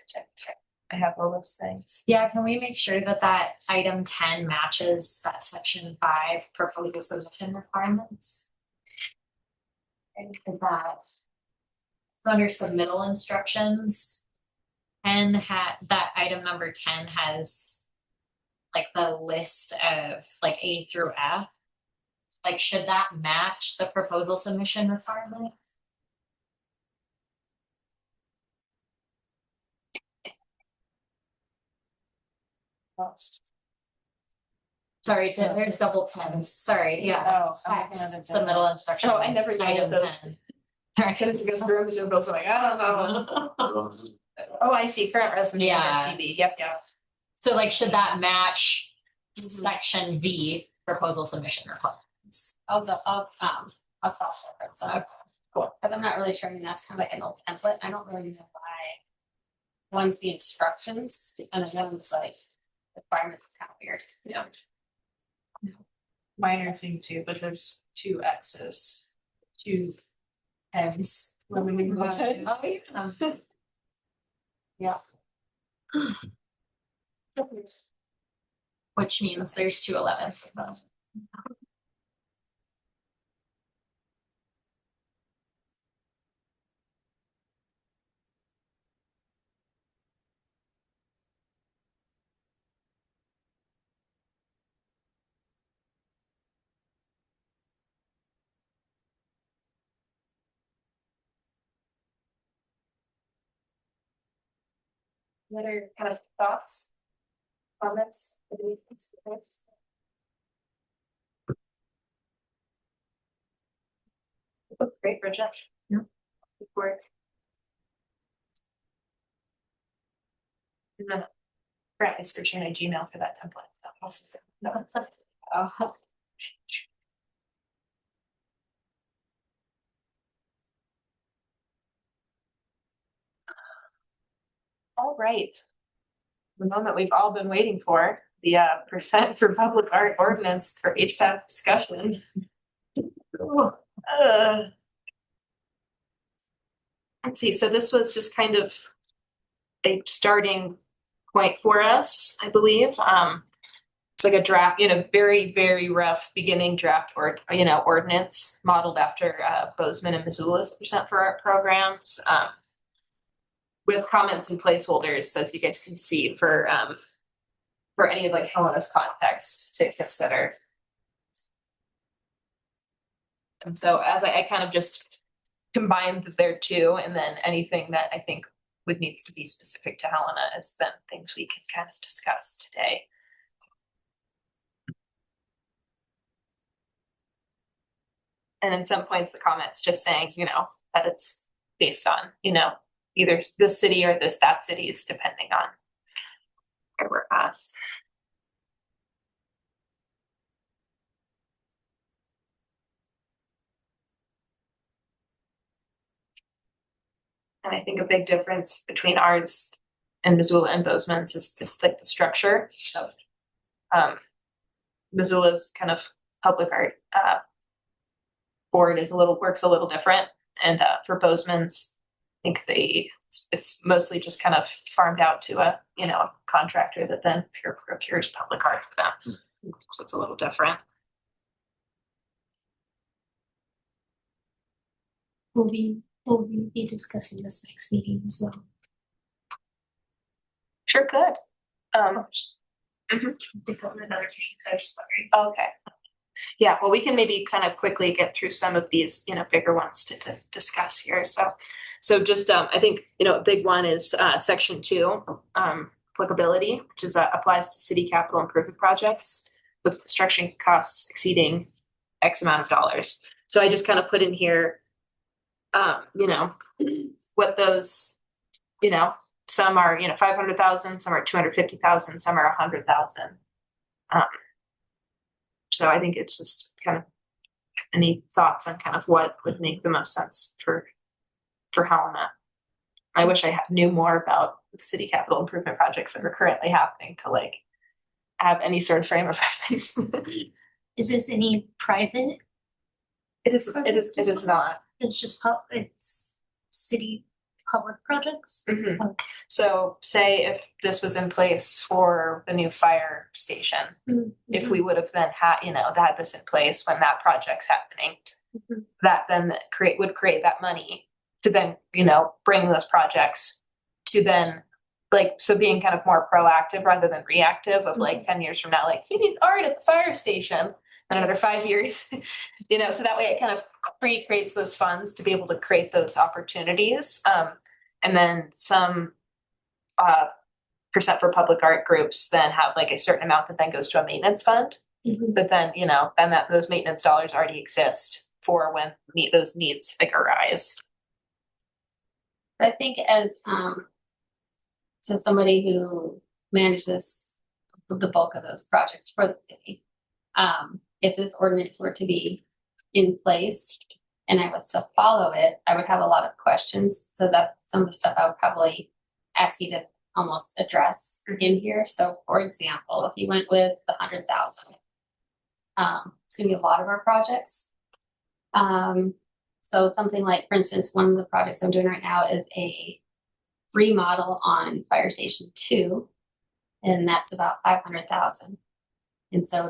I have all those things. Yeah, can we make sure that that item 10 matches that section 5 proposal submission requirements? And that under submittal instructions, that item number 10 has like the list of like A through F. Like, should that match the proposal submission requirement? Sorry, there's double tens. Sorry, yeah. Submittal instructions. Oh, I never knew item those. 10. I just goes through the bills like, I don't know. Oh, I see. Current resume Yeah. under CB. Yep. So like, should that match section V proposal submission requirements? I'll cross reference that. Cool. Because I'm not really sure, that's kind of like an old template. I don't really know why one's the instructions and the other one's like requirements are kind of weird. Yeah. Minor thing too, but there's 2 X's, 2 M's. When we move on to Oh, yeah. Which means there's 2 11s. What are kind of thoughts, comments? Look great, Bridget. Yeah. Good work. And then Brett is searching my Gmail for that template. No. Oh, All right. The moment we've all been waiting for, the percent for public art ordinance for HPAP discussion. Let's see, so this was just kind of a starting point for us, I believe. It's like a draft, very, very rough beginning draft ordinance modeled after Bozeman and Missoula's percent for art programs. With comments and placeholders, so as you guys can see for any of like Helena's context to consider. And so as I kind of just combined their two, and then anything that I think needs to be specific to Helena is then things we can kind of discuss today. And in some points, the comments just saying, that it's based on, either this city or that cities, depending on where we're at. And I think a big difference between ours and Missoula and Bozeman's is just like the structure. So, Missoula's kind of public art board works a little different, and for Bozeman's, I think it's mostly just kind of farmed out to a contractor that then procures public art for them. So it's a little different. We'll be discussing this next meeting as well. Sure could. Mhm. Okay. Yeah, well, we can maybe kind of quickly get through some of these, bigger ones to discuss here. So just, I think, a big one is section 2, applicability, which is applies to city capital improvement projects with construction costs exceeding X amount of dollars. So I just kind of put in here, what those, some are, 500,000, some are 250,000, some are 100,000. So I think it's just kind of any thoughts on kind of what would make the most sense for Helena. I wish I knew more about the city capital improvement projects that are currently happening to like have any sort of frame of reference. Is this any private? It is not. It's just it's city public projects? Mhm. Okay. So say if this was in place for the new fire station, if we would have then had this in place when that project's happening, that then would create that money to then, bring those projects to then so being kind of more proactive rather than reactive of like 10 years from now, like you need art at the fire station and another 5 years, so that way it kind of creates those funds to be able to create those opportunities. And then some percent for public art groups then have like a certain amount that then goes to a maintenance fund. But then, then those maintenance dollars already exist for when those needs like arise. I think as so somebody who manages the bulk of those projects for the city, if this ordinance were to be in place and I would still follow it, I would have a lot of questions. So that's some of the stuff I would probably ask you to almost address in here. So for example, if you went with the 100,000, it's gonna be a lot of our projects. So something like, for instance, one of the projects I'm doing right now is a remodel on Fire Station 2, and that's about 500,000. And so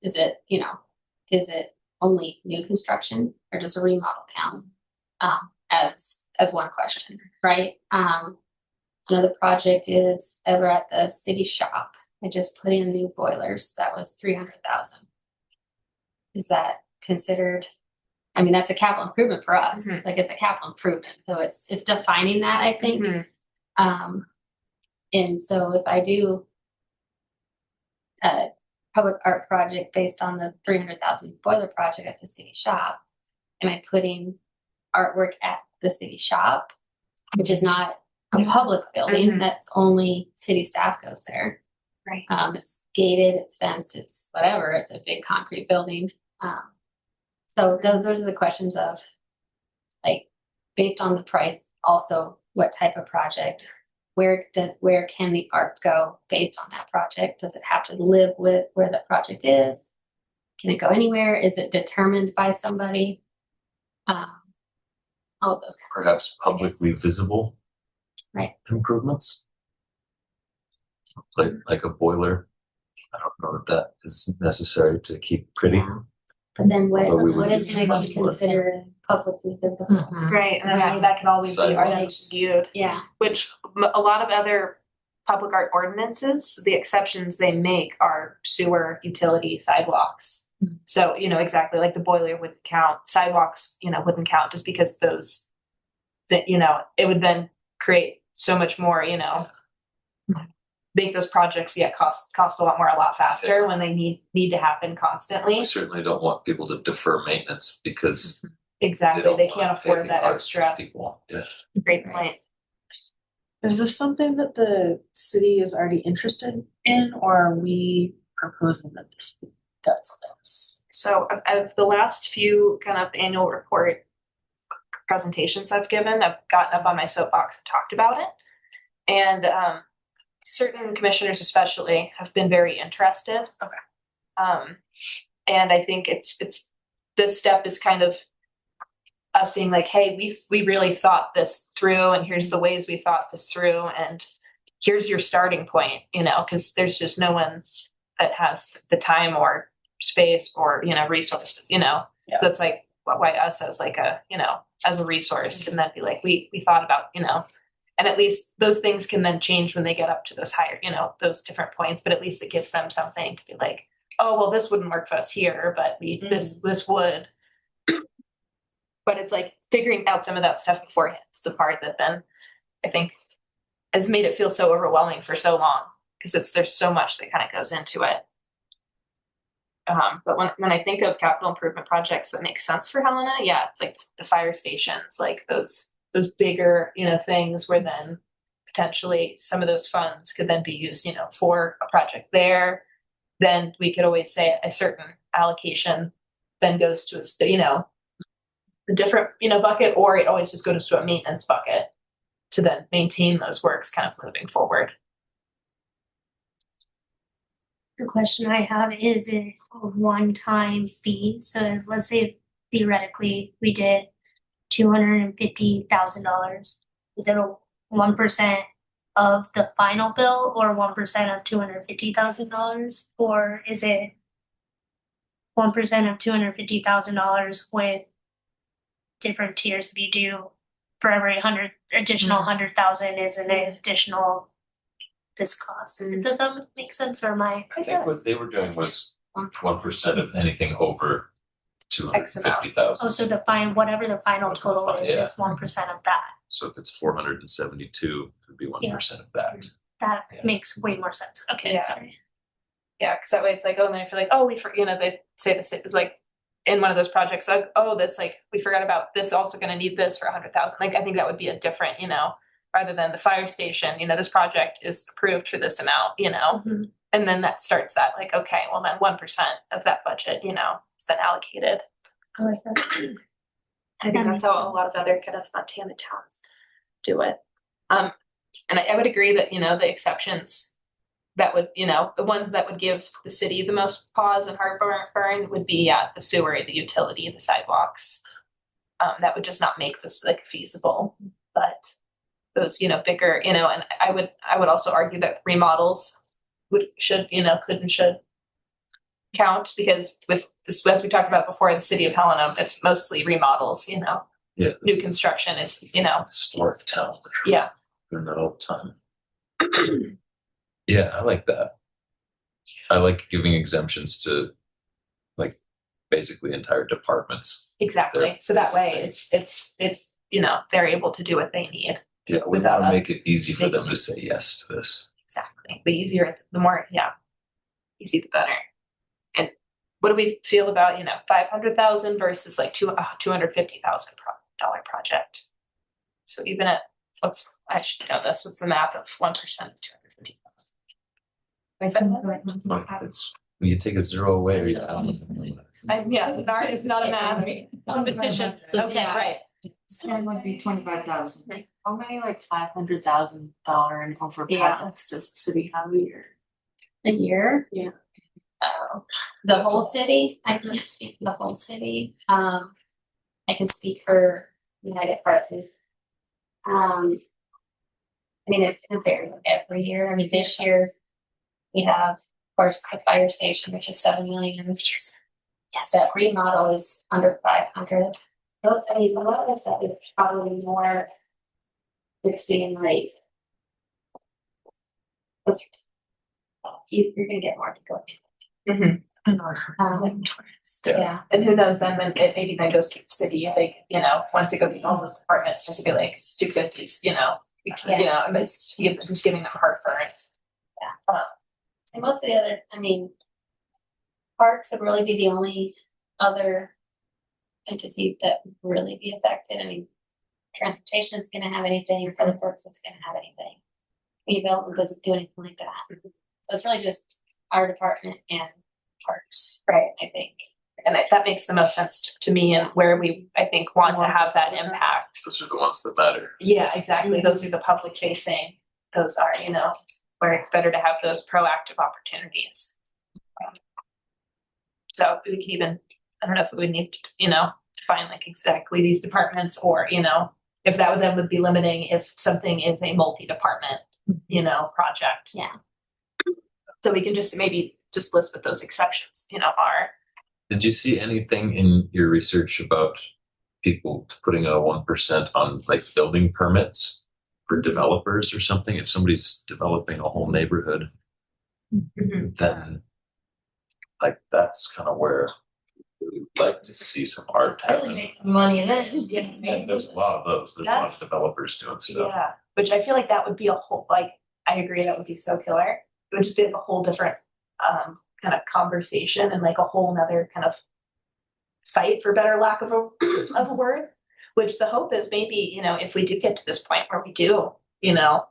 is it only new construction or does a remodel count as one question, right? Another project is over at the city shop. I just put in new boilers. That was 300,000. Is that considered? I mean, that's a capital improvement for us. Like it's a capital improvement, so it's defining that, I think. And so if I do a public art project based on the 300,000 boiler project at the city shop, am I putting artwork at the city shop, which is not a public building? That's only city staff goes there. Right. It's gated, it's fenced, it's whatever. It's a big concrete building. So those are the questions of like based on the price, also what type of project, where can the art go based on that project? Does it have to live with where the project is? Can it go anywhere? Is it determined by somebody? All of those. Perhaps publicly visible improvements, like a boiler. I don't know if that is necessary to keep pretty. But then what is use going to be considered publicly visible? Right, and that can always be argued. Yeah. Which a lot of other public art ordinances, the exceptions they make are sewer, utility, sidewalks. So, exactly like the boiler wouldn't count, sidewalks, wouldn't count just because it would then create so much more, make those projects cost a lot faster when they need to happen constantly. We certainly don't want people to defer maintenance because exactly they can't afford that extra. People. Yeah. Great point. Is this something that the city is already interested in, or are we proposing that the city does this? So of the last few kind of annual report presentations I've given, I've gotten up on my soapbox and talked about it. And certain commissioners especially have been very interested. Okay. And I think it's this step is kind of us being like, hey, we really thought this through, and here's the ways we thought this through, and here's your starting point, because there's just no one that has the time or space or resources, Yeah. That's like why us as like a as a resource can then be like we thought about And at least those things can then change when they get up to those higher, those different points, but at least it gives them something to be like, oh, well, this wouldn't work for us here, but this would. But it's like figuring out some of that stuff beforehand is the part that then I think has made it feel so overwhelming for so long, because there's so much that kind of goes into it. But when I think of capital improvement projects that make sense for Helena, yeah, it's like the fire stations, like those bigger, things where then potentially some of those funds could then be used, for a project there. Then we could always say a certain allocation then goes to a different, bucket, or it always just goes to a maintenance bucket to then maintain those works kind of moving forward. The question I have is it a one-time fee? So let's say theoretically we did $250,000. Is it a 1% of the final bill, or 1% of $250,000, or is it 1% of $250,000 with different tiers? If you do for every additional 100,000 is an additional this cost. Does that make sense, or am I? I think what they were doing was 1% of anything over 250,000. Oh, so whatever the final total is 1% of that. So if it's 472, it would be 1% of that. That makes way more sense. Okay, Yeah. sorry. Yeah, because that way it's like, oh, and then if you're like, oh, they say this is like in one of those projects, like, oh, that's like we forgot about this. Also going to need this for 100,000. Like I think that would be a different, rather than the fire station. This project is approved for this amount, Mm-hmm. and then that starts that like, okay, well then 1% of that budget, is then allocated. I like that. I think that's how a lot of other kind of Montana towns do it. And I would agree that, the exceptions that would, the ones that would give the city the most pause and heartburn would be the sewer, the utility, the sidewalks. That would just not make this like feasible. But those, bigger, and I would also argue that remodels should count, because with this, as we talked about before, the city of Helena, it's mostly remodels, Yeah. New construction is, Historic town. Yeah. Doing that all the time. Yeah, I like that. I like giving exemptions to like basically entire departments. Exactly. So that way it's they're able to do what they need. Yeah, we want to make it easy for them to say yes to this. Exactly. The easier, the more, easy the better. And what do we feel about, 500,000 versus like $250,000 project? So even at, I should know this, what's the math of 1% of 250,000? It's when you take a zero away, it's not a math competition. Okay, right. That would be 25,000. How many like $500,000 and over projects does the city have a year? A year? Yeah. Oh, the whole city? I can't speak for the whole city. I can speak for United Parties. I mean, it's compared every year. I mean, this year we have, of course, the fire station, which is $7 million. Yes, that remodel is under 500. But I mean, a lot of that is probably more. It's being like you're gonna get more to go to. Yeah, And who knows then when it maybe then goes to the city, if they, once it goes to all those departments, it could be like 250s, and it's just giving them heartburn. Yeah. And most of the other, I mean, parks would really be the only other entity that would really be affected. I mean, transportation is going to have anything, public works is going to have anything. Redevelopment doesn't do anything like that. So it's really just our department and parks, Right. I think. And that makes the most sense to me, and where we, I think, want to have that impact. Those are the ones that matter. Yeah, exactly. Those are the public facing. Those are, where it's better to have those proactive opportunities. So we could even, I don't know if we would need to, define like exactly these departments, or, if that would then would be limiting if something is a multi-department, project. Yeah. So we can just maybe just list what those exceptions, are. Did you see anything in your research about people putting a 1% on like building permits for developers or something. If somebody's developing a whole neighborhood, then like that's kind of where we would like to see some art Really happen. make some money then. And there's a lot of those. There's a lot of That's- developers doing stuff. Yeah, which I feel like that would be a whole, like, I agree that would be so killer. It would just be like a whole different kind of conversation and like a whole nother kind of fight, for better lack of a word. Which the hope is maybe, you know, if we do get to this point where we do, you know,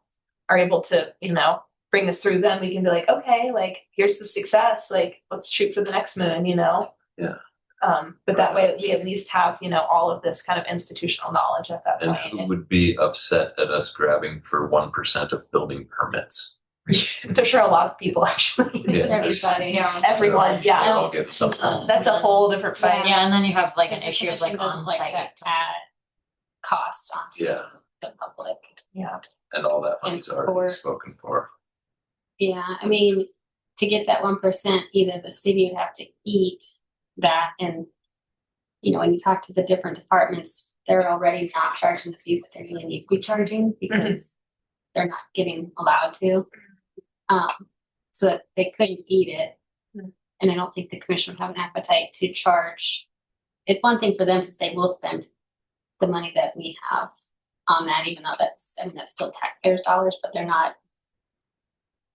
are able to, you know, bring this through, then we can be like, okay, like here's the success, like let's shoot for the next moon, you know. Yeah. But that way we at least have, you know, all of this kind of institutional knowledge at that And point. who would be upset at us grabbing for 1% of building permits? There's sure a lot of people actually. Yeah, there's- Everybody, yeah. Everyone, They're yeah. all getting something. That's a whole different fight. Yeah, and then you have like an Because the issue of like commission doesn't like on-site that. add cost onto Yeah, the public. Yeah. and all that money's And already force. spoken for. Yeah, I mean, to get that 1%, either the city would have to eat that, and you know, when you talk to the different departments, they're already not charging the fees that they really need to be charging because they're not getting allowed to. So they couldn't eat it, and I don't think the commission would have an appetite to charge. It's one thing for them to say we'll spend the money that we have on that, even though that's, I mean, that's still taxpayers' dollars, but they're not.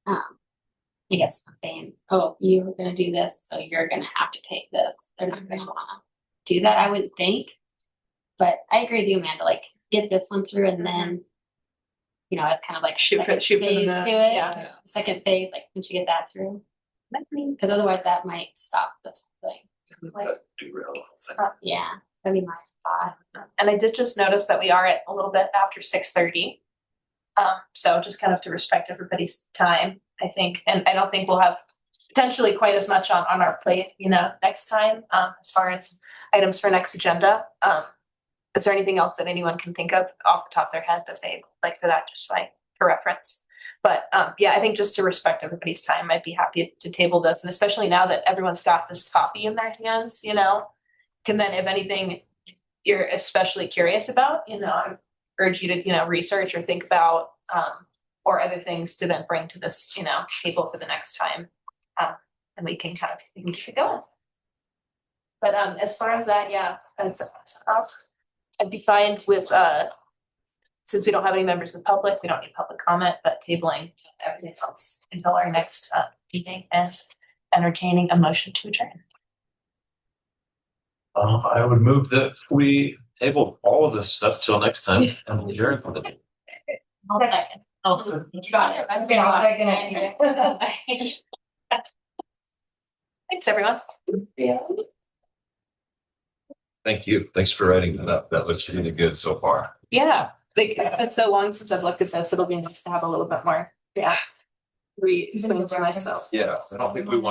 I guess saying, oh, you're going to do this, so you're going to have to take this. They're not going to want to do that, I wouldn't think. But I agree with you, Amanda. Like, get this one through, and then, you know, it's kind of like Shoot for second the phase moon. to it. Yeah. Second phase, like, once you get that through, because otherwise that might stop this thing. That derail thing. Yeah, that'd be my thought. And I did just notice that we are at a little bit after 6:30. So just kind of to respect everybody's time, I think, and I don't think we'll have potentially quite as much on our plate, you know, next time, as far as items for next agenda. Is there anything else that anyone can think of off the top of their head that they'd like for that, just like for reference? But yeah, I think just to respect everybody's time, I'd be happy to table this, and especially now that everyone's got this copy in their hands, you know, can then, if anything you're especially curious about, you know, I urge you to, you know, research or think about, or other things to then bring to this, you know, table for the next time, and we can keep it going. But as far as that, yeah, I'd be fine with since we don't have any members of the public, we don't need public comment, but tabling everything else until our next meeting, and entertaining a motion to adjourn. I would move that we table all of this stuff till next time and adjourn. I'll second. Oh, you got it. I'm gonna Thanks, everyone. Yeah. Thank you. Thanks for writing that up. That looks really good so far. Yeah, like, it's been so long since I've looked at this. It'll be nice to have a little bit more. Yeah. Read to myself. Yeah, I don't think we want